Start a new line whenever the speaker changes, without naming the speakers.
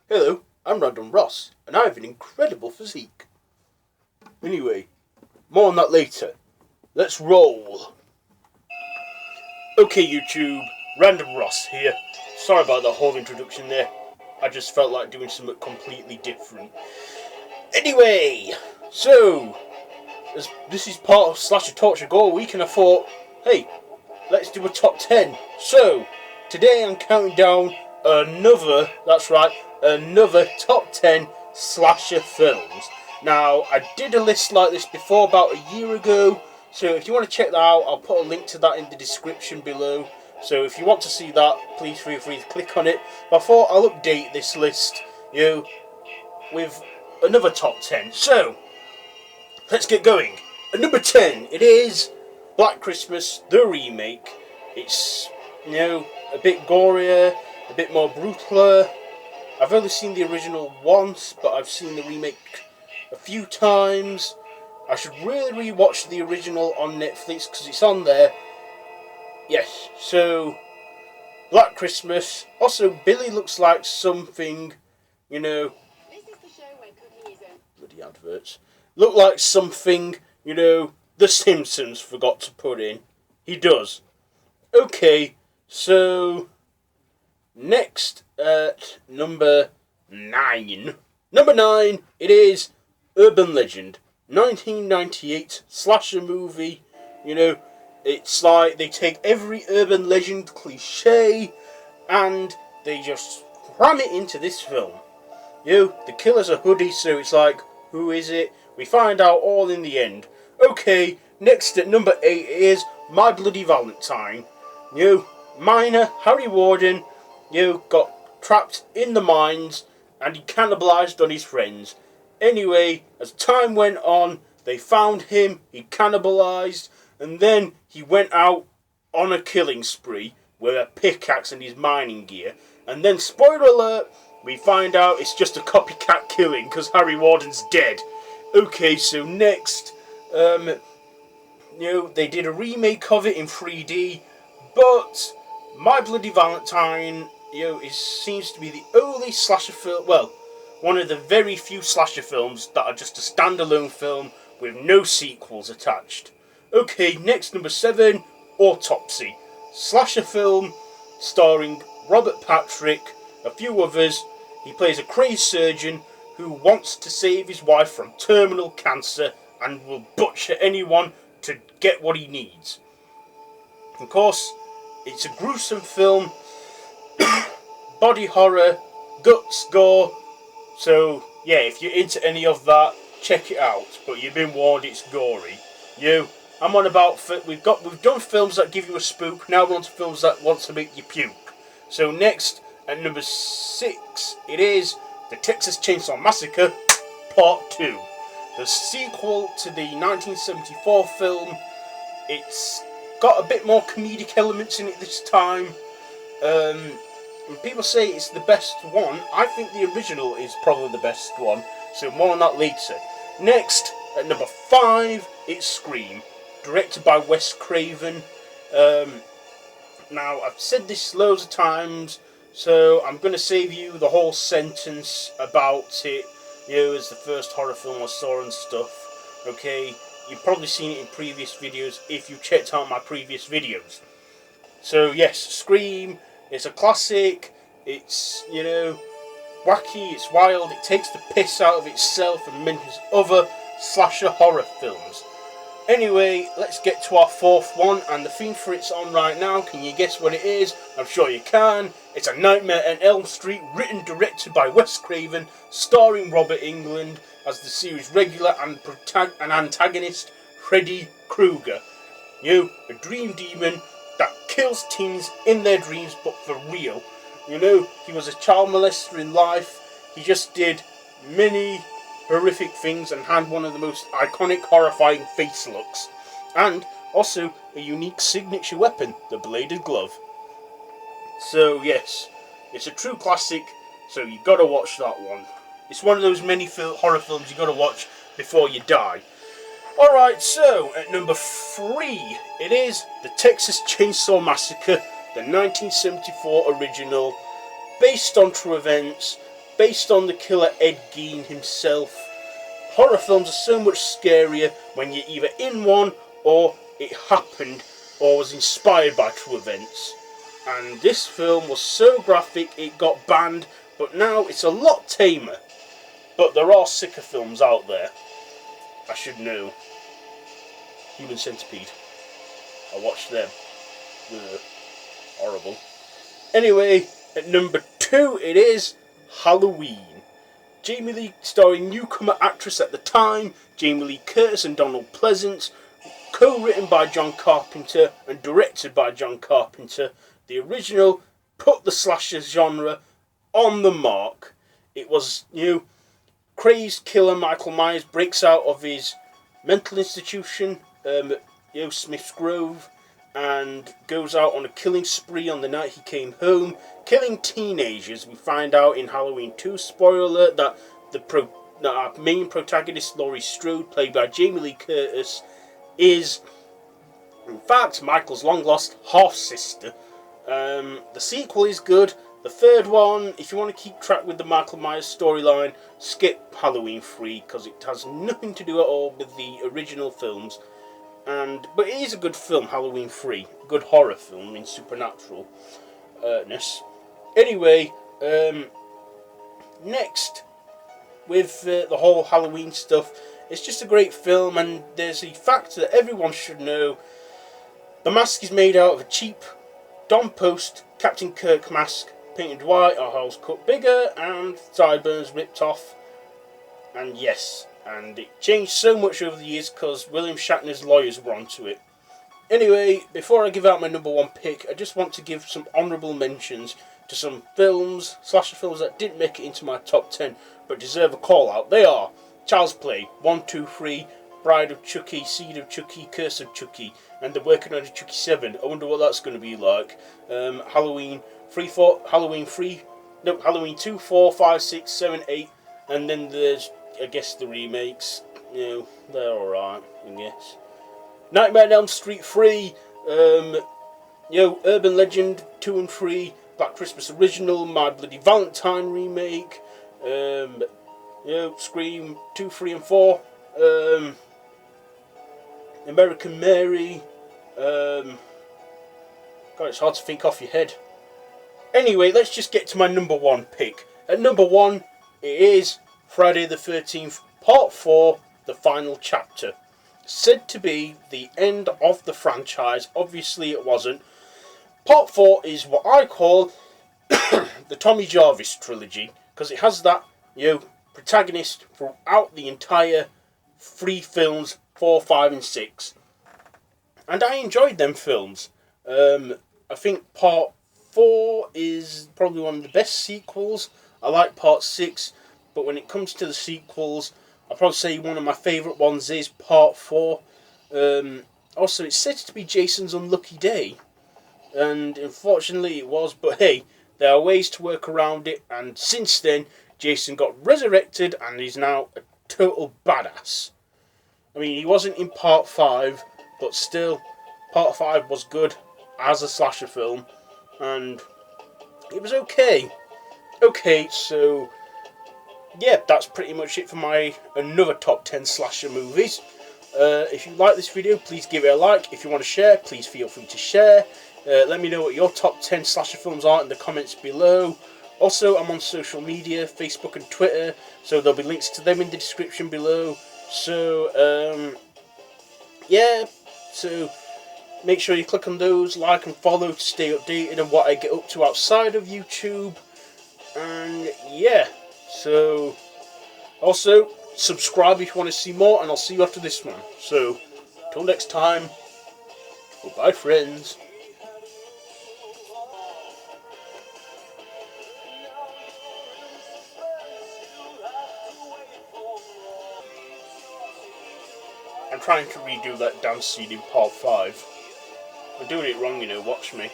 Hello, I'm Random Ross, and I have an incredible physique. Anyway, more on that later. Let's roll. Okay, YouTube, Random Ross here. Sorry about that whole introduction there. I just felt like doing something completely different. Anyway, so, as this is part of Slasher Torture Gore week, and I thought, hey, let's do a top 10. So, today I'm counting down another top 10 slasher films. Now, I did a list like this before about a year ago, so if you want to check that out, I'll put a link to that in the description below. So if you want to see that, please feel free to click on it. But I thought I'll update this list, with another top 10. So, let's get going. At number 10, it is Black Christmas, the remake. It's, a bit gorier, a bit more brutaler. I've only seen the original once, but I've seen the remake a few times. I should really rewatch the original on Netflix because it's on there. Yes, so Black Christmas. Also, Billy looks like something,
This is the show where cooking is
bloody adverts. Look like something, The Simpsons forgot to put in. He does. Okay, so next at number 9. Number 9, it is Urban Legend. 1998 slasher movie. It's like they take every urban legend cliche and they just cram it into this film. The killer's a hoodie, so it's like, who is it? We find out all in the end. Okay, next at number 8 is My Bloody Valentine. Miner, Harry Warden, got trapped in the mines and he cannibalized on his friends. Anyway, as time went on, they found him, he cannibalized, and then he went out on a killing spree with a pickaxe and his mining gear. And then, spoiler alert, we find out it's just a copycat killing because Harry Warden's dead. Okay, so next, they did a remake of it in 3D, but My Bloody Valentine, seems to be the only slasher film, well, one of the very few slasher films that are just a standalone film with no sequels attached. Okay, next, number 7, Autopsy. Slasher film starring Robert Patrick, a few others. He plays a crazed surgeon who wants to save his wife from terminal cancer and will butcher anyone to get what he needs. Of course, it's a gruesome film, body horror, guts, gore. So, yeah, if you're into any of that, check it out. But you've been warned, it's gory. I'm on about, we've done films that give you a spook, now we're on to films that want to make you puke. So next, at number 6, it is The Texas Chainsaw Massacre, Part 2. The sequel to the 1974 film. It's got a bit more comedic elements in it this time. And people say it's the best one. I think the original is probably the best one, so more on that later. Next, at number 5, it's Scream, directed by Wes Craven. Now, I've said this loads of times, so I'm going to save you the whole sentence about it, as the first horror film I saw and stuff. Okay, you've probably seen it in previous videos if you checked out my previous videos. So yes, Scream, it's a classic, it's, wacky, it's wild, it takes the piss out of itself and mentions other slasher horror films. Anyway, let's get to our 4th one, and the theme for it's on right now. Can you guess what it is? I'm sure you can. It's A Nightmare on Elm Street, written, directed by Wes Craven, starring Robert Englund as the series' regular and antagonist, Freddy Krueger. A dream demon that kills teens in their dreams, but for real. He was a child molester in life. He just did many horrific things and had one of the most iconic, horrifying face looks. And also a unique signature weapon, the bladed glove. So yes, it's a true classic, so you gotta watch that one. It's one of those many horror films you gotta watch before you die. Alright, so at number 3, it is The Texas Chainsaw Massacre, the 1974 original, based on true events. based on the killer Ed Gein himself. Horror films are so much scarier when you're either in one or it happened or was inspired by true events. And this film was so graphic it got banned, but now it's a lot tamer. But there are sicker films out there. I should know. Human Centipede. I watched them. Ugh. Horrible. Anyway, at number 2 it is Halloween. Jamie Lee, starring newcomer actress at the time, Jamie Lee Curtis and Donald Pleasance, co-written by John Carpenter and directed by John Carpenter. The original put the slasher genre on the mark. It was, crazed killer Michael Myers breaks out of his mental institution, Smith's Grove, and goes out on a killing spree on the night he came home, killing teenagers. We find out in Halloween 2, spoiler alert, that our main protagonist, Laurie Strode, played by Jamie Lee Curtis, is in fact Michael's long-lost half-sister. The sequel is good. The third one, if you want to keep track with the Michael Myers storyline, skip Halloween 3, because it has nothing to do at all with the original films. But it is a good film, Halloween 3. Good horror film in supernaturalness. Anyway, next, with the whole Halloween stuff, it's just a great film, and there's a fact that everyone should know. The mask is made out of a cheap Don Post Captain Kirk mask, painted white, our holes cut bigger, and sideburns ripped off. And yes, and it changed so much over the years because William Shatner's lawyers were onto it. Anyway, before I give out my number 1 pick, I just want to give some honourable mentions to some slasher films that didn't make it into my top 10 but deserve a call out. They are Child's Play 1, 2, 3, Bride of Chucky, Seed of Chucky, Curse of Chucky, and they're working on a Chucky 7. I wonder what that's going to be like. Halloween 2, 4, 5, 6, 7, 8, and then there's, I guess, the remakes. They're alright, I guess. Nightmare on Elm Street 3, Urban Legend 2 and 3, Black Christmas Original, My Bloody Valentine remake, Scream 2, 3 and 4, American Mary, God, it's hard to think off your head. Anyway, let's just get to my number 1 pick. At number 1, it is Friday the 13th, Part 4, The Final Chapter. Said to be the end of the franchise. Obviously it wasn't. Part 4 is what I call the Tommy Jarvis trilogy, because it has that, protagonist throughout the entire 3 films, 4, 5 and 6. And I enjoyed them films. I think Part 4 is probably one of the best sequels. I like Part 6, but when it comes to the sequels, I'll probably say one of my favourite ones is Part 4. Also, it's said to be Jason's unlucky day, and unfortunately it was, but hey, there are ways to work around it, and since then, Jason got resurrected and he's now a total badass. I mean, he wasn't in Part 5, but still, Part 5 was good as a slasher film, and it was okay. Okay, so yeah, that's pretty much it for my another top 10 slasher movies. If you like this video, please give it a like. If you want to share, please feel free to share. Let me know what your top 10 slasher films are in the comments below. Also, I'm on social media, Facebook and Twitter, so there'll be links to them in the description below. So, yeah, so make sure you click on those, like and follow to stay updated on what I get up to outside of YouTube. And yeah, so also subscribe if you want to see more, and I'll see you after this one. So, till next time, goodbye friends. I'm trying to redo that dance scene in Part 5. I'm doing it wrong, watch me.